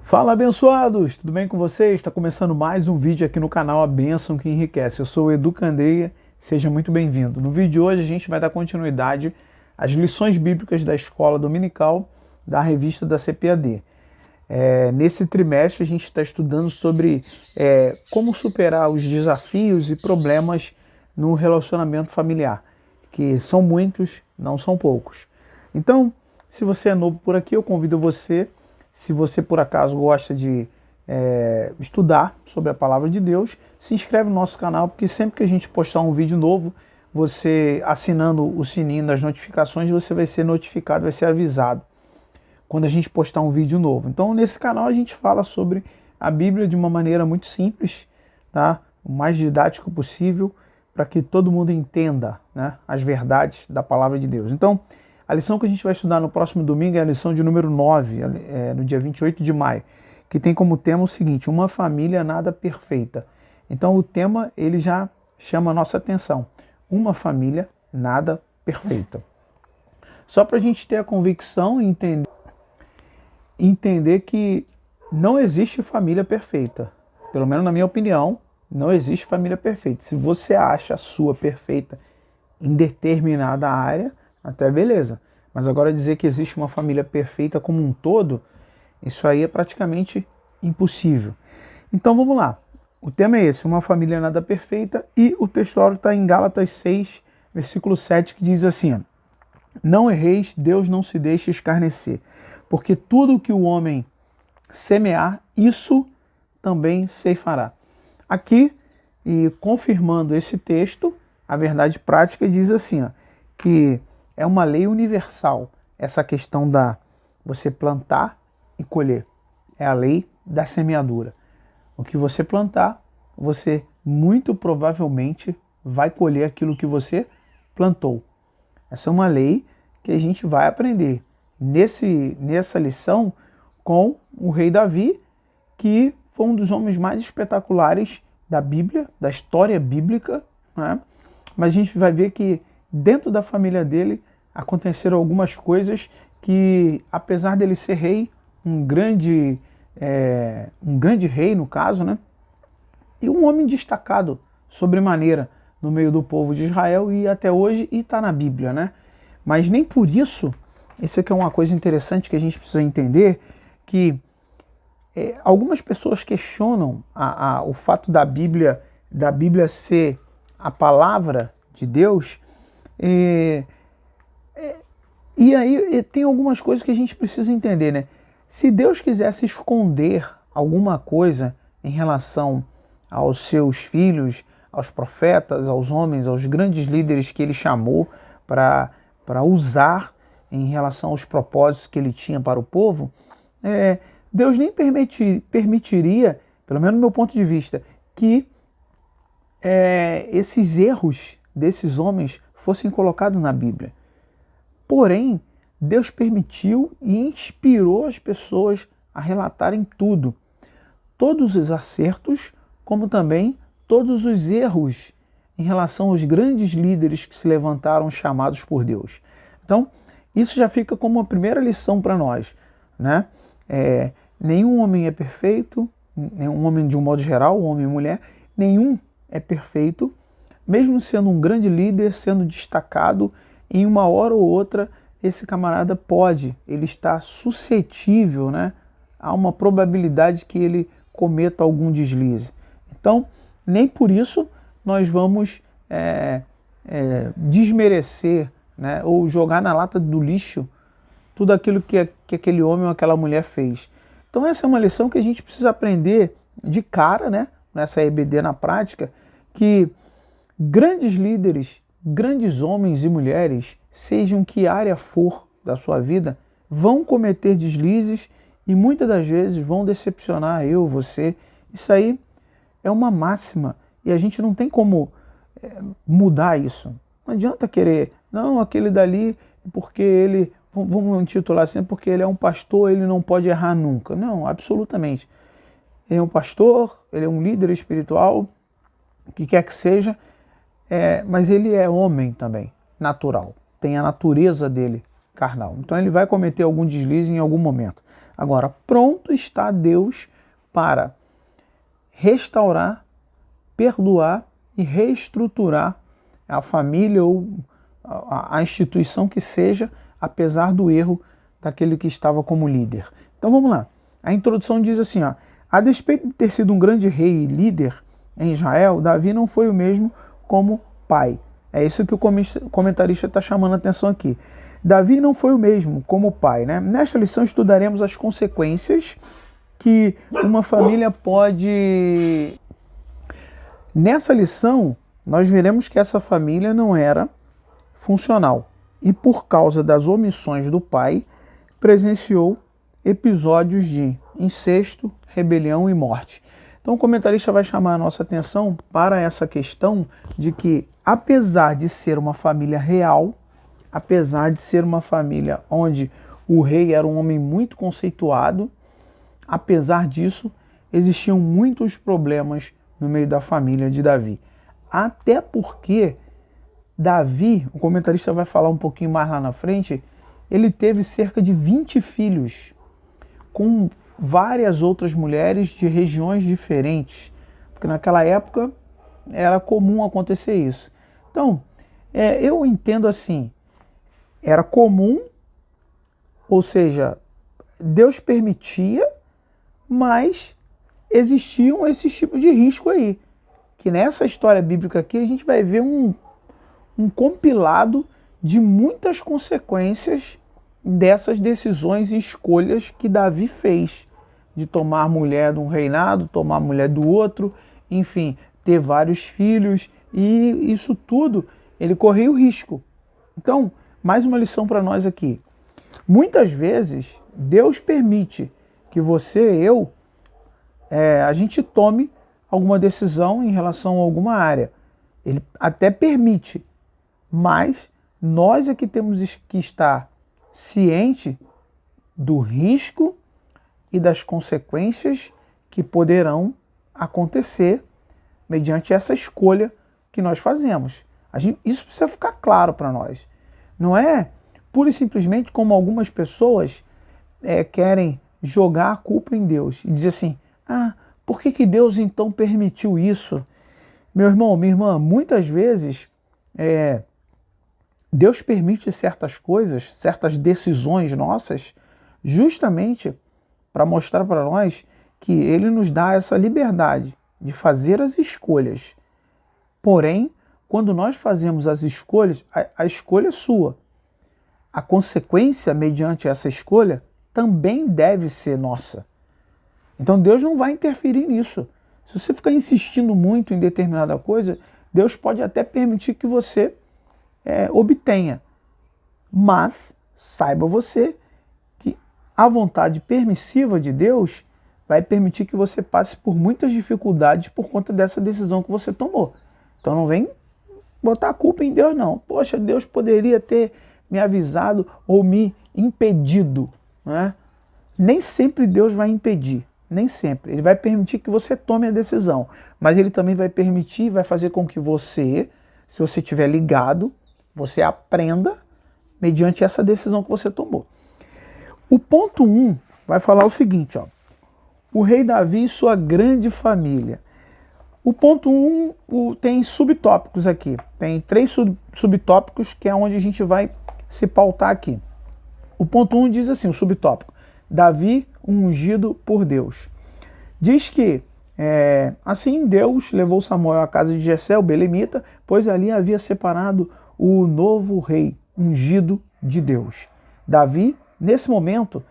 Fala, abençoados! Tudo bem com vocês? Está começando mais um vídeo aqui no canal A Bênção que Enriquece. Eu sou o Edu Candeia, seja muito bem-vindo. No vídeo de hoje a gente vai dar continuidade às lições bíblicas da escola dominical da revista da CPAD. Nesse trimestre a gente está estudando sobre como superar os desafios e problemas no relacionamento familiar, que são muitos, não são poucos. Então, se você é novo por aqui, eu convido você, se você por acaso gosta de estudar sobre a palavra de Deus, se inscreve no nosso canal, porque sempre que a gente postar um vídeo novo, você assinando o sininho das notificações, você vai ser notificado, vai ser avisado quando a gente postar um vídeo novo. Então, nesse canal a gente fala sobre a Bíblia de uma maneira muito simples, tá? O mais didático possível, para que todo mundo entenda, né, as verdades da palavra de Deus. Então, a lição que a gente vai estudar no próximo domingo é a lição de número 9, no dia 28 de maio, que tem como tema o seguinte: uma família nada perfeita. Então, o tema ele já chama a nossa atenção. Uma família nada perfeita. Só para a gente ter a convicção e entender que não existe família perfeita. Pelo menos na minha opinião, não existe família perfeita. Se você acha a sua perfeita em determinada área, até beleza. Mas agora dizer que existe uma família perfeita como um todo, isso aí é praticamente impossível. Então vamos lá. O tema é esse, uma família nada perfeita, e o texto está em Gálatas 6, versículo 7, que diz assim: não erreis, Deus não se deixe escarnecer, porque tudo que o homem semear, isso também ceifará. Aqui, e confirmando esse texto, a verdade prática diz assim, ó, que é uma lei universal essa questão da você plantar e colher. É a lei da semeadura. O que você plantar, você muito provavelmente vai colher aquilo que você plantou. Essa é uma lei que a gente vai aprender nessa lição com o rei Davi, que foi um dos homens mais espetaculares da Bíblia, da história bíblica, né? Mas a gente vai ver que dentro da família dele aconteceram algumas coisas que, apesar dele ser rei, um grande rei no caso, né? E um homem destacado sobremaneira no meio do povo de Israel e até hoje está na Bíblia, né? Mas nem por isso, isso aqui é uma coisa interessante que a gente precisa entender, que algumas pessoas questionam o fato da Bíblia ser a palavra de Deus, e aí tem algumas coisas que a gente precisa entender, né? Se Deus quisesse esconder alguma coisa em relação aos seus filhos, aos profetas, aos homens, aos grandes líderes que ele chamou para usar em relação aos propósitos que ele tinha para o povo, Deus nem permitiria, pelo menos do meu ponto de vista, que esses erros desses homens fossem colocados na Bíblia. Porém, Deus permitiu e inspirou as pessoas a relatarem tudo. Todos os acertos, como também todos os erros em relação aos grandes líderes que se levantaram chamados por Deus. Então, isso já fica como uma primeira lição para nós, né? Nenhum homem é perfeito, nenhum homem de um modo geral, homem e mulher, nenhum é perfeito, mesmo sendo um grande líder, sendo destacado, em uma hora ou outra, esse camarada ele está suscetível, né, a uma probabilidade que ele cometa algum deslize. Então, nem por isso nós vamos desmerecer, né, ou jogar na lata do lixo tudo aquilo que aquele homem ou aquela mulher fez. Então essa é uma lição que a gente precisa aprender de cara, né, nessa EBD na prática, que grandes líderes, grandes homens e mulheres, sejam que área for da sua vida, vão cometer deslizes e muitas das vezes vão decepcionar eu, você. Isso aí é uma máxima e a gente não tem como mudar isso. Não adianta querer, não, aquele dali, porque ele, vamos intitular assim, porque ele é um pastor, ele não pode errar nunca. Não, absolutamente. Ele é um pastor, ele é um líder espiritual, o que quer que seja, mas ele é homem também, natural. Tem a natureza dele carnal. Então ele vai cometer algum deslize em algum momento. Agora, pronto está Deus para restaurar, perdoar e reestruturar a família ou a instituição que seja, apesar do erro daquele que estava como líder. Então vamos lá. A introdução diz assim, ó, a despeito de ter sido um grande rei e líder em Israel, Davi não foi o mesmo como pai. É isso que o comentarista está chamando a atenção aqui. Davi não foi o mesmo como pai, né? Nesta lição estudaremos as consequências que uma família pode... Nessa lição, nós veremos que essa família não era funcional e, por causa das omissões do pai, presenciou episódios de incesto, rebelião e morte. Então o comentarista vai chamar a nossa atenção para essa questão de que, apesar de ser uma família real, apesar de ser uma família onde o rei era um homem muito conceituado, apesar disso, existiam muitos problemas no meio da família de Davi. Até porque Davi, o comentarista vai falar um pouquinho mais lá na frente, ele teve cerca de 20 filhos, com várias outras mulheres de regiões diferentes, porque naquela época era comum acontecer isso. Então, eu entendo assim, era comum, ou seja, Deus permitia, mas existiam esses tipos de risco aí, que nessa história bíblica aqui a gente vai ver um compilado de muitas consequências dessas decisões e escolhas que Davi fez, de tomar mulher de um reinado, tomar mulher do outro, enfim, ter vários filhos, e isso tudo ele corria o risco. Então, mais uma lição para nós aqui. Muitas vezes, Deus permite que você e eu, a gente tome alguma decisão em relação a alguma área. Ele até permite, mas nós é que temos que estar ciente do risco e das consequências que poderão acontecer mediante essa escolha que nós fazemos. Isso precisa ficar claro para nós. Não é pura e simplesmente como algumas pessoas querem jogar a culpa em Deus e dizer assim, por que Deus então permitiu isso? Meu irmão, minha irmã, muitas vezes Deus permite certas coisas, certas decisões nossas, justamente para mostrar para nós que Ele nos dá essa liberdade de fazer as escolhas. Porém, quando nós fazemos as escolhas, a escolha é sua. A consequência mediante essa escolha também deve ser nossa. Então Deus não vai interferir nisso. Se você ficar insistindo muito em determinada coisa, Deus pode até permitir que você obtenha. Mas saiba você que a vontade permissiva de Deus vai permitir que você passe por muitas dificuldades por conta dessa decisão que você tomou. Então não vem botar a culpa em Deus não. Poxa, Deus poderia ter me avisado ou me impedido, né? Nem sempre Deus vai impedir, nem sempre. Ele vai permitir que você tome a decisão, mas Ele também vai permitir, vai fazer com que você, se você estiver ligado, você aprenda mediante essa decisão que você tomou. O ponto 1 vai falar o seguinte, ó, o rei Davi e sua grande família. O ponto 1 tem subtópicos aqui, tem 3 subtópicos que é onde a gente vai se pautar aqui. O ponto 1 diz assim, o subtópico, Davi, ungido por Deus. Diz que, assim Deus levou Samuel à casa de Jessé, o belemita, pois ali havia separado o novo rei, ungido de Deus. Davi, nesse momento,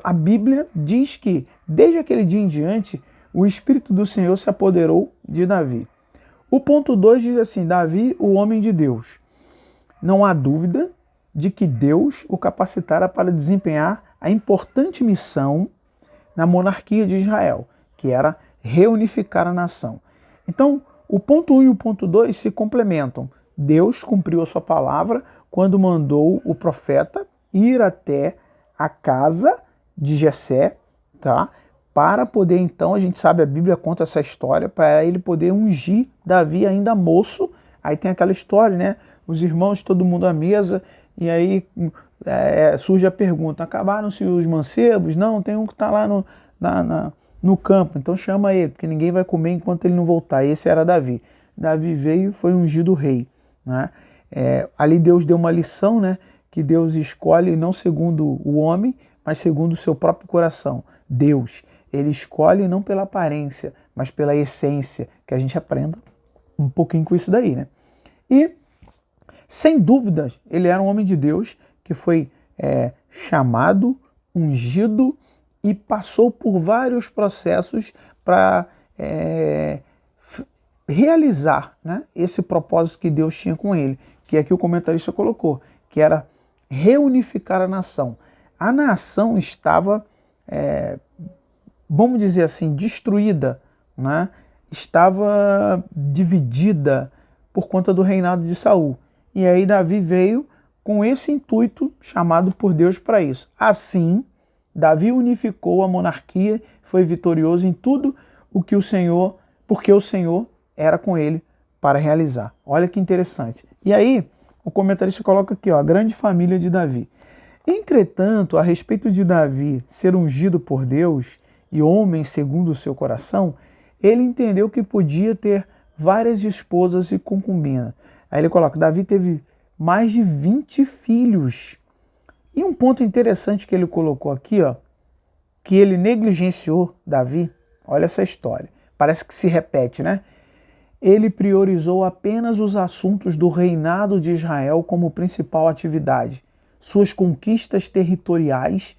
a Bíblia diz que, desde aquele dia em diante, o Espírito do Senhor se apoderou de Davi. O ponto 2 diz assim, Davi, o homem de Deus. Não há dúvida de que Deus o capacitara para desempenhar a importante missão na monarquia de Israel, que era reunificar a nação. Então, o ponto 1 e o ponto 2 se complementam. Deus cumpriu a sua palavra quando mandou o profeta ir até a casa de Jessé, tá? Para poder, então, a gente sabe, a Bíblia conta essa história, para ele poder ungir Davi ainda moço. Aí tem aquela história, né? Os irmãos, todo mundo à mesa, e aí surge a pergunta, acabaram-se os mancebos? Não, tem um que está lá no campo, então chama ele, porque ninguém vai comer enquanto ele não voltar. Esse era Davi. Davi veio e foi ungido rei, né? Ali Deus deu uma lição, né? Que Deus escolhe não segundo o homem, mas segundo o seu próprio coração. Deus, ele escolhe não pela aparência, mas pela essência, que a gente aprenda um pouquinho com isso daí, né? E, sem dúvidas, ele era um homem de Deus que foi chamado, ungido e passou por vários processos para realizar, né, esse propósito que Deus tinha com ele, que é que o comentarista colocou, que era reunificar a nação. A nação estava, vamos dizer assim, destruída, né? Estava dividida por conta do reinado de Saul. E aí Davi veio com esse intuito chamado por Deus para isso. Assim, Davi unificou a monarquia, foi vitorioso em tudo o que porque o Senhor era com ele para realizar. Olha que interessante. E aí, o comentarista coloca aqui, ó, a grande família de Davi. Entretanto, a respeito de Davi ser ungido por Deus e homem segundo o seu coração, ele entendeu que podia ter várias esposas e concubinas. Aí ele coloca, Davi teve mais de 20 filhos. E um ponto interessante que ele colocou aqui, ó, que ele negligenciou Davi, olha essa história, parece que se repete, né? Ele priorizou apenas os assuntos do reinado de Israel como principal atividade, suas conquistas territoriais,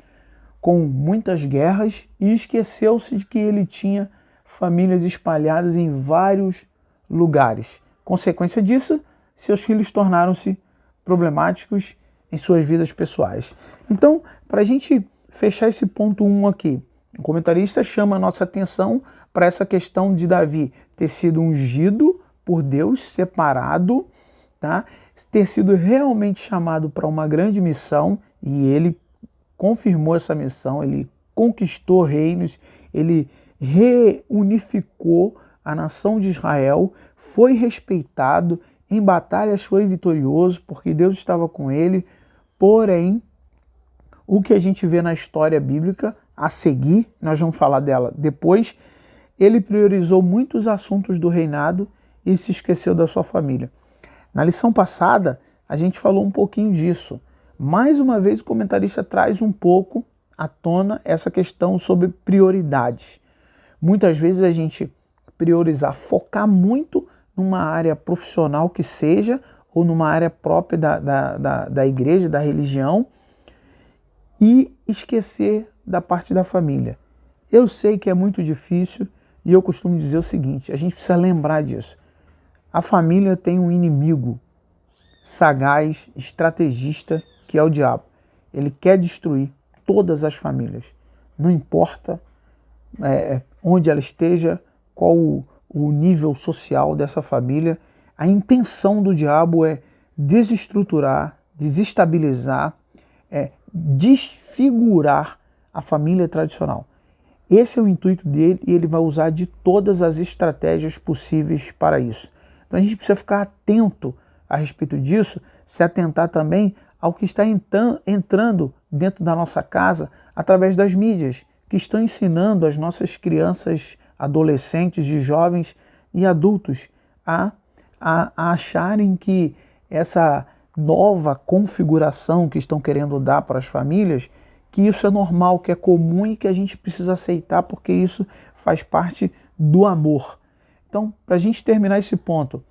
com muitas guerras, e esqueceu-se de que ele tinha famílias espalhadas em vários lugares. Consequência disso, seus filhos tornaram-se problemáticos em suas vidas pessoais. Então, para a gente fechar esse ponto 1 aqui, o comentarista chama a nossa atenção para essa questão de Davi ter sido ungido por Deus, separado, tá? Ter sido realmente chamado para uma grande missão, e ele confirmou essa missão, ele conquistou reinos, ele reunificou a nação de Israel, foi respeitado, em batalhas foi vitorioso, porque Deus estava com ele. Porém, o que a gente vê na história bíblica a seguir, nós vamos falar dela depois, ele priorizou muitos assuntos do reinado e se esqueceu da sua família. Na lição passada, a gente falou um pouquinho disso. Mais uma vez, o comentarista traz um pouco à tona essa questão sobre prioridades. Muitas vezes a gente priorizar, focar muito numa área profissional que seja, ou numa área própria da igreja, da religião, e esquecer da parte da família. Eu sei que é muito difícil, e eu costumo dizer o seguinte, a gente precisa lembrar disso. A família tem um inimigo sagaz, estrategista, que é o diabo. Ele quer destruir todas as famílias. Não importa onde ela esteja, qual o nível social dessa família. A intenção do diabo é desestruturar, desestabilizar, desfigurar a família tradicional. Esse é o intuito dele e ele vai usar de todas as estratégias possíveis para isso. Então a gente precisa ficar atento a respeito disso, se atentar também ao que está entrando dentro da nossa casa através das mídias, que estão ensinando as nossas crianças, adolescentes, de jovens e adultos a acharem que essa nova configuração que estão querendo dar para as famílias, que isso é normal, que é comum e que a gente precisa aceitar porque isso faz parte do amor. Então, para a gente terminar esse ponto,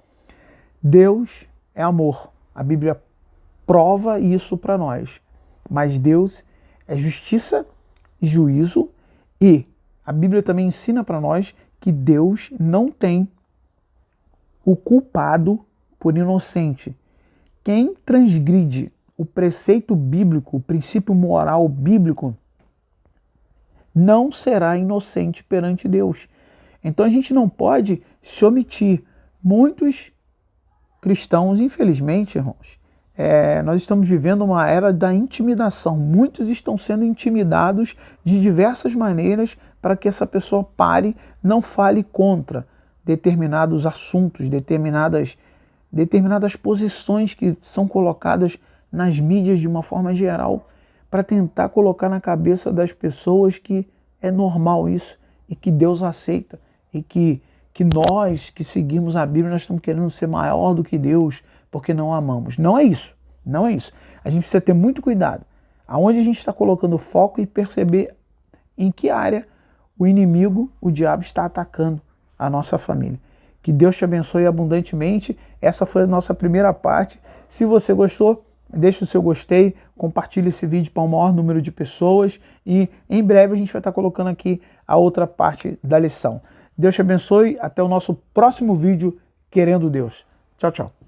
Deus é amor. A Bíblia prova isso para nós. Mas Deus é justiça e juízo, e a Bíblia também ensina para nós que Deus não tem o culpado por inocente. Quem transgride o preceito bíblico, o princípio moral bíblico, não será inocente perante Deus. Então a gente não pode se omitir. Muitos cristãos, infelizmente, irmãos, nós estamos vivendo uma era da intimidação. Muitos estão sendo intimidados de diversas maneiras para que essa pessoa pare, não fale contra determinados assuntos, determinadas posições que são colocadas nas mídias de uma forma geral, para tentar colocar na cabeça das pessoas que é normal isso e que Deus aceita e que nós que seguimos a Bíblia, nós estamos querendo ser maior do que Deus porque não amamos. Não é isso, não é isso. A gente precisa ter muito cuidado aonde a gente está colocando foco e perceber em que área o inimigo, o diabo, está atacando a nossa família. Que Deus te abençoe abundantemente. Essa foi a nossa primeira parte. Se você gostou, deixe o seu gostei, compartilhe esse vídeo para o maior número de pessoas e em breve a gente vai estar colocando aqui a outra parte da lição. Deus te abençoe. Até o nosso próximo vídeo, querendo Deus. Tchau, tchau.